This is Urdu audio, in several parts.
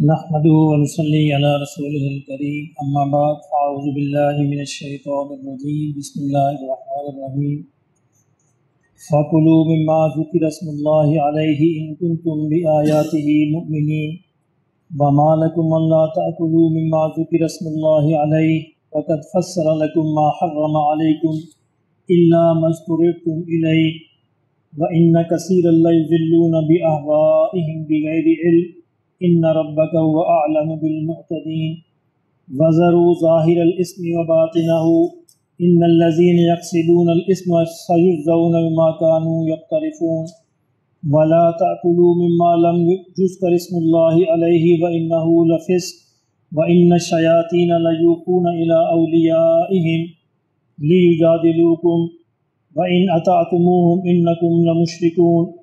نحمده ونصلي على رسوله الكريم اما بعد اعوذ بالله من الشيطان الرجيم بسم الله الرحمن الرحيم فكلوا مما ذكر اسم الله عليه ان كنتم بآياته مؤمنين وما لكم الا تأكلوا مما ذكر اسم الله عليه وقد فسر لكم ما حرم عليكم الا ما اضطررتم اليه وان كثيرا ليضلون بأهوائهم بغير علم ان ربک هو اعلم بالمعتدین وذروا ظاہر الاسم وباطنہ ان الذین یکسبون الاسم سیجزون بما كانوا یقترفون ولا تأکلوا مما لم یذکر اسم اللہ علیہ وانہ لفسق وان الشیاطین لیوحون الی اولیائهم لیجادلوکم وان اطعتموہم انکم لمشرکون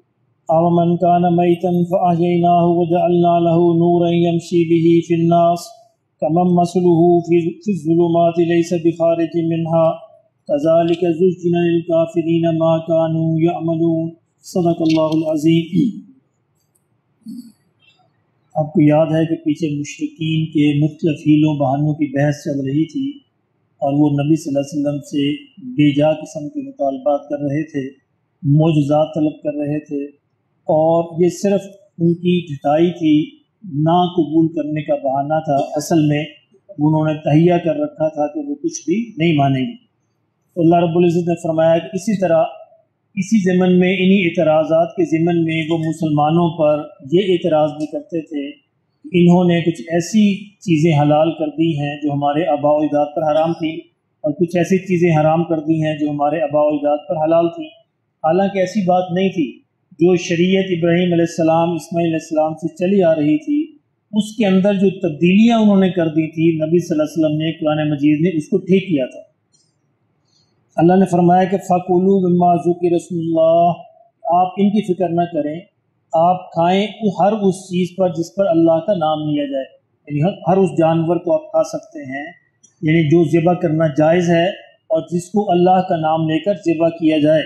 أَوَمَنْ كَانَ مَيْتًا فَأَحْيَيْنَاهُ وَجَعَلْنَا لَهُ نُورًا يَمْشِي بِهِ فِي النَّاسِ كَمَنْ مَثَلُهُ فِي الظُّلُمَاتِ لَيْسَ بِخَارِجٍ مِنْهَا كَذَلِكَ زُيِّنَ لِلْكَافِرِينَ مَا كَانُوا يَعْمَلُونَ صدق اللہ العظیم۔ آپ کو یاد ہے کہ پیچھے مشرکین کے مختلف حیلوں بہانوں کی بحث چل رہی تھی اور وہ نبی صلی اللہ علیہ وسلم سے بے جا قسم کے مطالبات کر رہے تھے، معجزات طلب کر رہے تھے، اور یہ صرف ان کی جھٹائی تھی، نہ قبول کرنے کا بہانہ تھا۔ اصل میں انہوں نے تہیہ کر رکھا تھا کہ وہ کچھ بھی نہیں مانیں گے۔ تو اللہ رب العزت نے فرمایا کہ اسی طرح اسی ضمن میں انہی اعتراضات کے ضمن میں وہ مسلمانوں پر یہ اعتراض بھی کرتے تھے کہ انہوں نے کچھ ایسی چیزیں حلال کر دی ہیں جو ہمارے آباء و اجداد پر حرام تھیں، اور کچھ ایسی چیزیں حرام کر دی ہیں جو ہمارے آباء و اجداد پر حلال تھیں۔ حالانکہ ایسی بات نہیں تھی۔ جو شریعت ابراہیم علیہ السلام اسماعیل علیہ السلام سے چلی آ رہی تھی، اس کے اندر جو تبدیلیاں انہوں نے کر دی تھی، نبی صلی اللہ علیہ وسلم نے قرآن مجید نے اس کو ٹھیک کیا تھا۔ اللہ نے فرمایا کہ فَكُلُوا مِمَّا ذُكِرَ اسْمُ اللَّهِ، آپ ان کی فکر نہ کریں، آپ کھائیں ہر اس چیز پر جس پر اللہ کا نام لیا جائے، یعنی ہر اس جانور کو آپ کھا سکتے ہیں، یعنی جو ذبح کرنا جائز ہے اور جس کو اللہ کا نام لے کر ذبح کیا جائے۔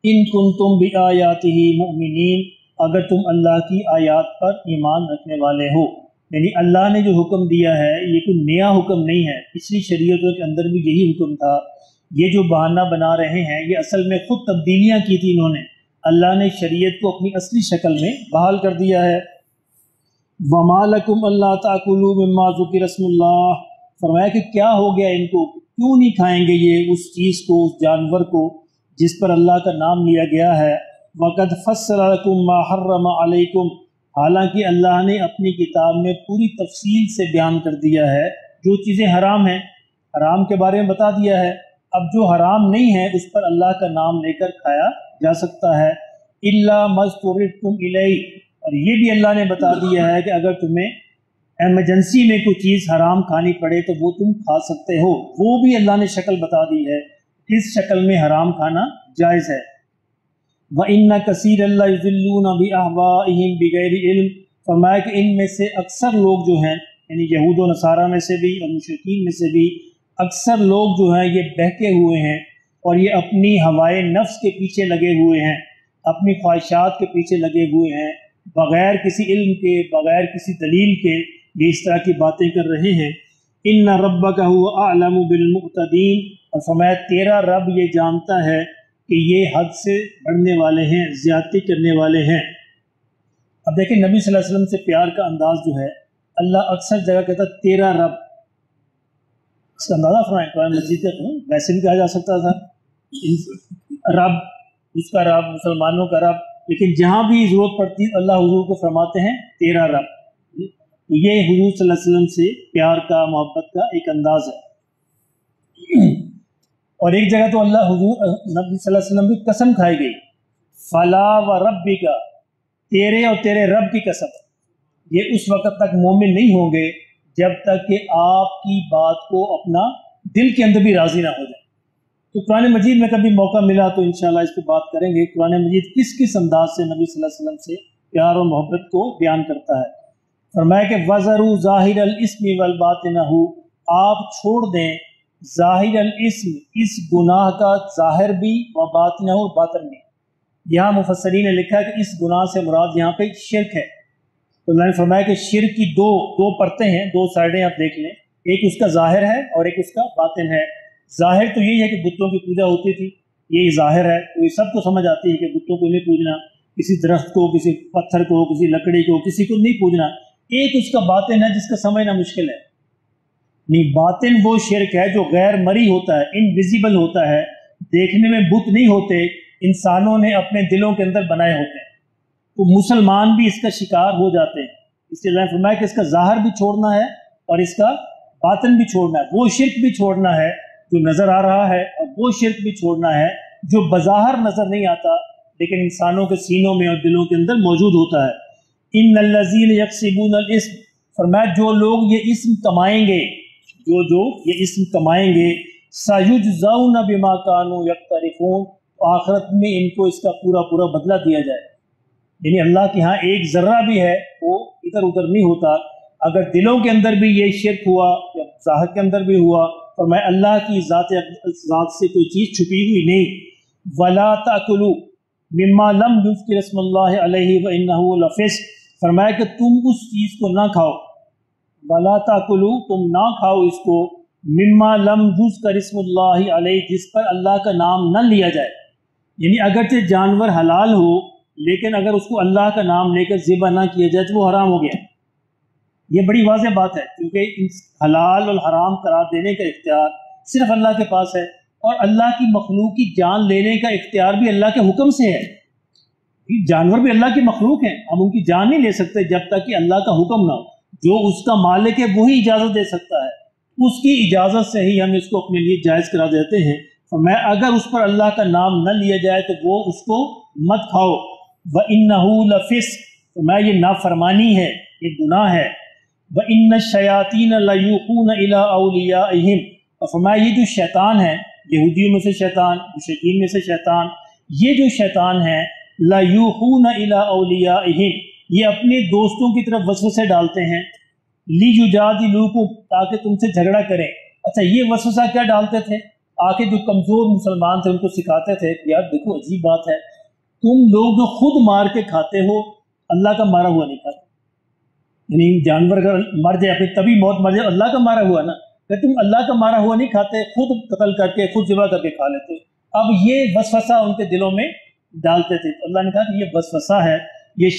ان کنتم بآیاتہ مؤمنین، اگر تم اللہ کی آیات پر ایمان رکھنے والے ہو، یعنی اللہ نے جو حکم دیا ہے یہ کوئی نیا حکم نہیں ہے، پچھلی شریعتوں کے اندر بھی یہی حکم تھا۔ یہ جو بہانہ بنا رہے ہیں یہ اصل میں خود تبدیلیاں کی تھی انہوں نے، اللہ نے شریعت کو اپنی اصلی شکل میں بحال کر دیا ہے۔ وما لکم الا تاکلوا مما ذکر اسم اللہ، فرمایا کہ کیا ہو گیا ان کو، کیوں نہیں کھائیں گے یہ اس چیز کو، اس جانور کو جس پر اللہ کا نام لیا گیا ہے۔ وَقَدْ فَصَّلَ لَكُم مَّا حَرَّمَ عَلَيْكُمْ، حالانکہ اللہ نے اپنی کتاب میں پوری تفصیل سے بیان کر دیا ہے جو چیزیں حرام ہیں، حرام کے بارے میں بتا دیا ہے۔ اب جو حرام نہیں ہے اس پر اللہ کا نام لے کر کھایا جا سکتا ہے۔ إِلَّا مَا اضْطُرِرْتُمْ إِلَيْهِ، اور یہ بھی اللہ نے بتا دیا ہے کہ اگر تمہیں ایمرجنسی میں کوئی چیز حرام کھانی پڑے تو وہ تم کھا سکتے ہو، وہ بھی اللہ نے شکل بتا دی ہے، اس شکل میں حرام کھانا جائز ہے۔ وَإِنَّ كَثِيرًا لَيُضِلُّونَ بِأَهْوَائِهِمْ بِغَيْرِ عِلْمٍ، فرمایا کہ ان میں سے اکثر لوگ جو ہیں، یعنی یہود و نصارہ میں سے بھی اور مشرکین میں سے بھی اکثر لوگ جو ہیں یہ بہکے ہوئے ہیں اور یہ اپنی ہوائے نفس کے پیچھے لگے ہوئے ہیں، اپنی خواہشات کے پیچھے لگے ہوئے ہیں، بغیر کسی علم کے، بغیر کسی دلیل کے یہ اس طرح کی باتیں کر رہے ہیں۔ ان ربک هو اعلم بالمعتدین، اور فرمایا تیرا رب یہ جانتا ہے کہ یہ حد سے بڑھنے والے ہیں، زیادتی کرنے والے ہیں۔ اب دیکھیں نبی صلی اللہ علیہ وسلم سے پیار کا انداز جو ہے، اللہ اکثر جگہ کہتا تیرا رب، اس کا اندازہ فرمائیں قرآن مجید کا ویسے بھی کہا جا سکتا تھا رب، اس کا رب، مسلمانوں کا رب، لیکن جہاں بھی ضرورت پڑتی اللہ حضور کو فرماتے ہیں تیرا رب۔ یہ حضور صلی اللہ علیہ وسلم سے پیار کا، محبت کا ایک انداز ہے۔ اور ایک جگہ تو اللہ حضور نبی صلی اللہ علیہ وسلم کی قسم کھائی گئی، فلا وربک، تیرے اور تیرے رب کی قسم۔ یہ اس وقت تک مومن نہیں ہوں گے جب تک کہ آپ کی بات کو اپنا دل کے اندر بھی راضی نہ ہو جائے۔ تو قرآن مجید میں کبھی موقع ملا تو انشاءاللہ اس پہ بات کریں گے، قرآن مجید کس کس انداز سے نبی صلی اللہ علیہ وسلم سے پیار اور محبت کو بیان کرتا ہے۔ فرمایا کہ وَذَرُوا ظَاهِرَ الْإِثْمِ وَالْبَاطِنَهُ، آپ چھوڑ دیں ظاہر الاسم، اس گناہ کا ظاہر بھی، و باطنہ، باطن بھی۔ یہاں مفسرین نے لکھا کہ اس گناہ سے مراد یہاں پہ شرک ہے، تو اللہ نے فرمایا کہ شرک کی دو پرتیں ہیں، دو سائڈیں آپ دیکھ لیں، ایک اس کا ظاہر ہے اور ایک اس کا باطن ہے۔ ظاہر تو یہی ہے کہ بتوں کی پوجا ہوتی تھی، یہی ظاہر ہے، تو یہ سب کو سمجھ آتی ہے کہ بتوں کو نہیں پوجنا، کسی درخت کو، کسی پتھر کو، کسی لکڑی کو، کسی کو نہیں پوجنا۔ ایک اس کا باطن ہے جس کا سمجھنا مشکل ہے۔ نہیں، باطن وہ شرک ہے جو غیر مرئی ہوتا ہے، انویزیبل ہوتا ہے، دیکھنے میں بت نہیں ہوتے، انسانوں نے اپنے دلوں کے اندر بنائے ہوتے ہیں۔ تو مسلمان بھی اس کا شکار ہو جاتے ہیں۔ اس لیے اللہ نے فرمایا کہ اس کا ظاہر بھی چھوڑنا ہے اور اس کا باطن بھی چھوڑنا ہے، وہ شرک بھی چھوڑنا ہے جو نظر آ رہا ہے، اور وہ شرک بھی چھوڑنا ہے جو بظاہر نظر نہیں آتا لیکن انسانوں کے سینوں میں اور دلوں کے اندر موجود ہوتا ہے۔ ان الذین یکسبون الاسم، فرمایا جو لوگ یہ اسم کمائیں گے، جو یہ اسم کمائیں گے، سیجزون بما کانوا یقترفون، آخرت میں ان کو اس کا پورا بدلہ دیا جائے۔ یعنی اللہ کے ہاں ایک ذرہ بھی ہے وہ ادھر ادھر نہیں ہوتا۔ اگر دلوں کے اندر بھی یہ شرک ہوا یا ظاہر کے اندر بھی ہوا، فرمایا اللہ کی ذات سے کوئی چیز چھپی ہوئی نہیں۔ ولا تاکلوا مما لم یذکر اسم اللہ علیہ وانہ لفسق، فرمایا کہ تم اس چیز کو نہ کھاؤ، ولا تاکلوا، تم نہ کھاؤ اس کو، مما لم یذکر اسم اللہ علیہ، جس پر اللہ کا نام نہ لیا جائے۔ یعنی اگرچہ جانور حلال ہو لیکن اگر اس کو اللہ کا نام لے کر ذبح نہ کیا جائے تو وہ حرام ہو گیا۔ یہ بڑی واضح بات ہے، کیونکہ حلال اور حرام قرار دینے کا اختیار صرف اللہ کے پاس ہے، اور اللہ کی مخلوق کی جان لینے کا اختیار بھی اللہ کے حکم سے ہے۔ جانور بھی اللہ کی مخلوق ہیں، ہم ان کی جان نہیں لے سکتے جب تک کہ اللہ کا حکم نہ ہو۔ جو اس کا مالک ہے وہی اجازت دے سکتا ہے، اس کی اجازت سے ہی ہم اس کو اپنے لیے جائز قرار دیتے ہیں۔ میں اگر اس پر اللہ کا نام نہ لیا جائے تو وہ اس کو مت کھاؤ۔ وَإِنَّهُ لَفِسْقٌ، میں یہ نافرمانی ہے، یہ گناہ ہے۔ وَإِنَّ الشَّيَاطِينَ لَيُوحُونَ إِلَىٰ أَوْلِيَائِهِمْ، اور فرمایا یہ جو شیطان ہے، یہودیوں میں سے شیطان، مشرکین میں سے شیطان، یہ جو شیطان ہے، لَيُوحُونَ إِلَىٰ أَوْلِيَائِهِمْ، یہ اپنے دوستوں کی طرف وسوسے ڈالتے ہیں، لِيُجَادِلُوكُمْ، تاکہ تم سے جھگڑا کریں۔ اچھا، یہ وسوسہ کیا ڈالتے تھے؟ آ کے جو کمزور مسلمان تھے ان کو سکھاتے تھے کہ یار دیکھو عجیب بات ہے، تم لوگ جو خود مار کے کھاتے ہو اللہ کا مارا ہوا نہیں کھاتے۔ یعنی جانور اگر مر جائے اپنی طبی موت مر جائے، اللہ کا مارا ہوا نا، کہ تم اللہ کا مارا ہوا نہیں کھاتے، خود قتل کر کے خود ذبح کر کے کھا لیتے۔ اب یہ وسوسہ ان کے دلوں میں ڈالتے تھے، تو اللہ نے کہا کہ یہ وسوسہ ہے، یہ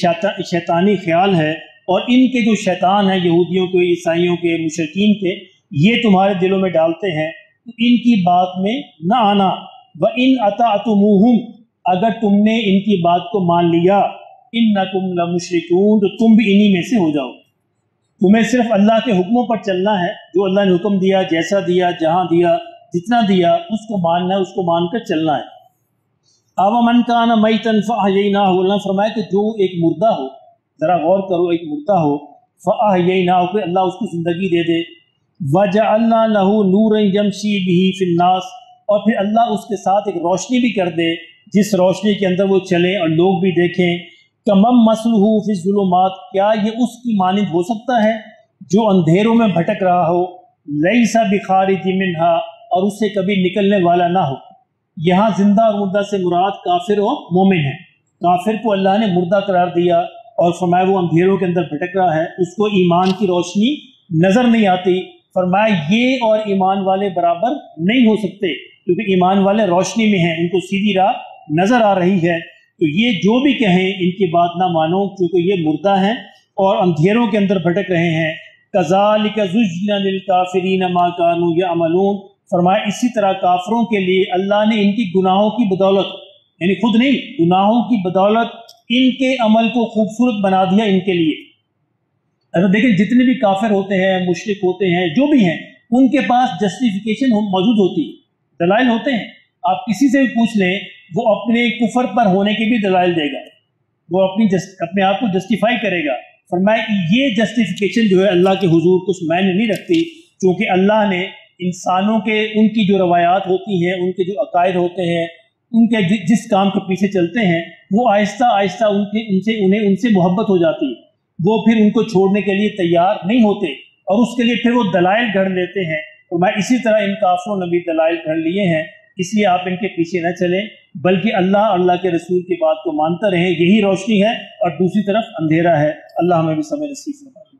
شیطانی خیال ہے، اور ان کے جو شیطان ہیں یہودیوں کے، عیسائیوں کے، مشرکین کے، یہ تمہارے دلوں میں ڈالتے ہیں، تو ان کی بات میں نہ آنا۔ وَإِنْ أَطَعْتُمُوهُمْ، اگر تم نے ان کی بات کو مان لیا، انکم لمشرکون، تو تم بھی انہی میں سے ہو جاؤ۔ تمہیں صرف اللہ کے حکموں پر چلنا ہے، جو اللہ نے حکم دیا، جیسا دیا، جہاں دیا، جتنا دیا، اس کو ماننا ہے، اس کو مان کر چلنا ہے۔ أَوَمَنْ كَانَ مَيْتًا فَأَحْيَيْنَاهُ، اللہ فرمایا کہ جو ایک مردہ ہو، ذرا غور کرو، ایک مردہ ہو، فَأَحْيَيْنَاهُ، پھر اللہ اس کو زندگی دے دے، وَجَعَلْنَا لَهُ نُورًا يَمْشِي بِهِ فِي النَّاسِ، اور پھر اللہ اس کے ساتھ ایک روشنی بھی کر دے جس روشنی کے اندر وہ چلیں اور لوگ بھی دیکھیں۔ کَمَن مَثْلُهُ فِي الظُّلُمَاتِ، کیا یہ اس کی مانند ہو سکتا ہے جو اندھیروں میں بھٹک رہا ہو، لَيْسَ بِخَارِجٍ مِنْهَا، اور اس سے کبھی نکلنے والا نہ ہو۔ یہاں زندہ اور مردہ سے مراد کافر اور مومن ہے۔ کافر کو اللہ نے مردہ قرار دیا اور فرمایا وہ اندھیروں کے اندر بھٹک رہا ہے، اس کو ایمان کی روشنی نظر نہیں آتی۔ فرمایا یہ اور ایمان والے برابر نہیں ہو سکتے، کیونکہ ایمان والے روشنی میں ہیں، ان کو سیدھی راہ نظر آ رہی ہے۔ تو یہ جو بھی کہیں ان کی بات نہ مانو، کیونکہ یہ مردہ ہیں اور اندھیروں کے اندر بھٹک رہے ہیں۔ كَذَلِكَ زُجِّنَ لِلْكَافِرِينَ مَا كَانُوا يَعْمَلُونَ، فرمایا اسی طرح کافروں کے لیے اللہ نے ان کی گناہوں کی بدولت، یعنی خود نہیں، گناہوں کی بدولت ان کے عمل کو خوبصورت بنا دیا ان کے لیے۔ اب دیکھیں جتنے بھی کافر ہوتے ہیں، مشرک ہوتے ہیں، جو بھی ہیں، ان کے پاس جسٹیفیکیشن موجود ہوتی ہے، دلائل ہوتے ہیں۔ آپ کسی سے بھی پوچھ لیں، وہ اپنے کفر پر ہونے کے بھی دلائل دے گا، وہ اپنے آپ کو جسٹیفائی کرے گا۔ فرمایا یہ جسٹیفیکیشن جو ہے اللہ کے حضور کچھ معنی نہیں رکھتی، کیونکہ اللہ نے انسانوں کے ان کی جو روایات ہوتی ہیں، ان کے جو عقائد ہوتے ہیں، ان کے جس کام کے پیچھے چلتے ہیں، وہ آہستہ آہستہ ان سے محبت ہو جاتی ہے، وہ پھر ان کو چھوڑنے کے لیے تیار نہیں ہوتے، اور اس کے لیے پھر وہ دلائل گھڑ لیتے ہیں۔ تو میں اسی طرح ان کافروں نے بھی دلائل گھڑ لیے ہیں، اس لیے آپ ان کے پیچھے نہ چلیں، بلکہ اللہ اور اللہ کے رسول کی بات کو مانتے رہیں، یہی روشنی ہے، اور دوسری طرف اندھیرا ہے۔ اللہ ہمیں بھی سمجھ نصیب فرمائے۔